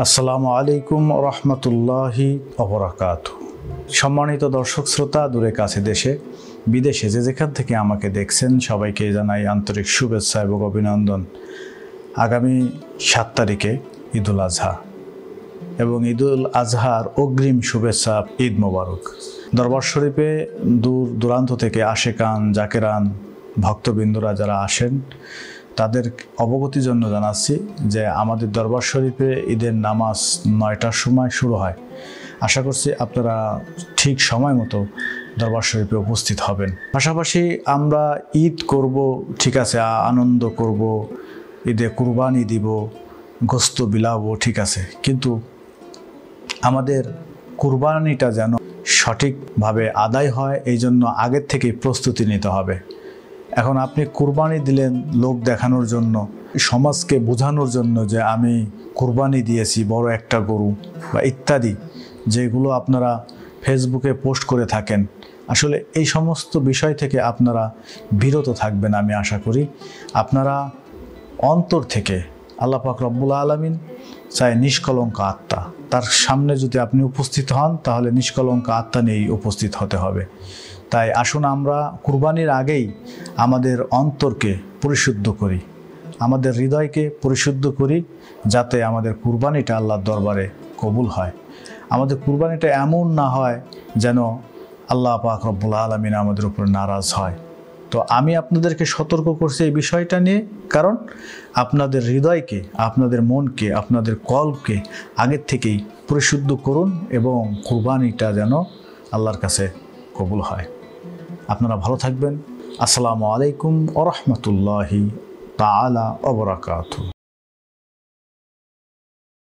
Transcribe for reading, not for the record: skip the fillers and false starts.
আসসালামু আলাইকুম রহমতুল্লাহি ওবরাকাতুহু। সম্মানিত দর্শক শ্রোতা, দূরে কাছে দেশে বিদেশে যে যেখান থেকে আমাকে দেখছেন সবাইকে জানাই আন্তরিক শুভেচ্ছা এবং অভিনন্দন। আগামী 7 তারিখে ঈদুল আজহা এবং ঈদুল আজহার অগ্রিম শুভেচ্ছা, ঈদ মোবারক। দরবার শরীফে দূর দূরান্ত থেকে আশেকান জাকেরান ভক্তবৃন্দরা যারা আসেন তাদের অবগতির জন্য জানাচ্ছি যে আমাদের দরবার শরীফে ঈদের নামাজ 9টার সময় শুরু হয়। আশা করছি আপনারা ঠিক সময় মতো দরবার শরীফে উপস্থিত হবেন। পাশাপাশি আমরা ঈদ করব, ঠিক আছে, আনন্দ করব, ঈদে কুরবানি দিব, গোস্ত বিলাবো, ঠিক আছে, কিন্তু আমাদের কুরবানিটা যেন সঠিকভাবে আদায় হয় এই জন্য আগের থেকেই প্রস্তুতি নিতে হবে। এখন আপনি কুরবানি দিলেন লোক দেখানোর জন্য, সমাজকে বোঝানোর জন্য যে আমি কুরবানি দিয়েছি বড় একটা গরু বা ইত্যাদি, যেগুলো আপনারা ফেসবুকে পোস্ট করে থাকেন, আসলে এই সমস্ত বিষয় থেকে আপনারা বিরত থাকবেন। আমি আশা করি আপনারা অন্তর থেকে, আল্লাহ পাক রব্বুল আলামিন চাই নিষ্কলঙ্ক আত্মা, তার সামনে যদি আপনি উপস্থিত হন তাহলে নিষ্কলঙ্ক আত্মা নিয়েই উপস্থিত হতে হবে। তাই আসুন আমরা কুরবানির আগেই আমাদের অন্তরকে পরিশুদ্ধ করি, আমাদের হৃদয়কে পরিশুদ্ধ করি, যাতে আমাদের কুরবানিটা আল্লাহর দরবারে কবুল হয়। আমাদের কুরবানিটা এমন না হয় যেন আল্লাহ পাক রব্বুল আলামিন আমাদের উপর নারাজ হয়। তো আমি আপনাদেরকে সতর্ক করছি এই বিষয়টা নিয়ে, কারণ আপনাদের হৃদয়কে, আপনাদের মনকে, আপনাদের কলকে আগের থেকেই পরিশুদ্ধ করুন এবং কুরবানিটা যেন আল্লাহর কাছে কবুল হয়। আপনারা ভালো থাকবেন। আসসালামু আলাইকুম ওয়া রাহমাতুল্লাহি তাআলা ওয়া বারাকাতুহু।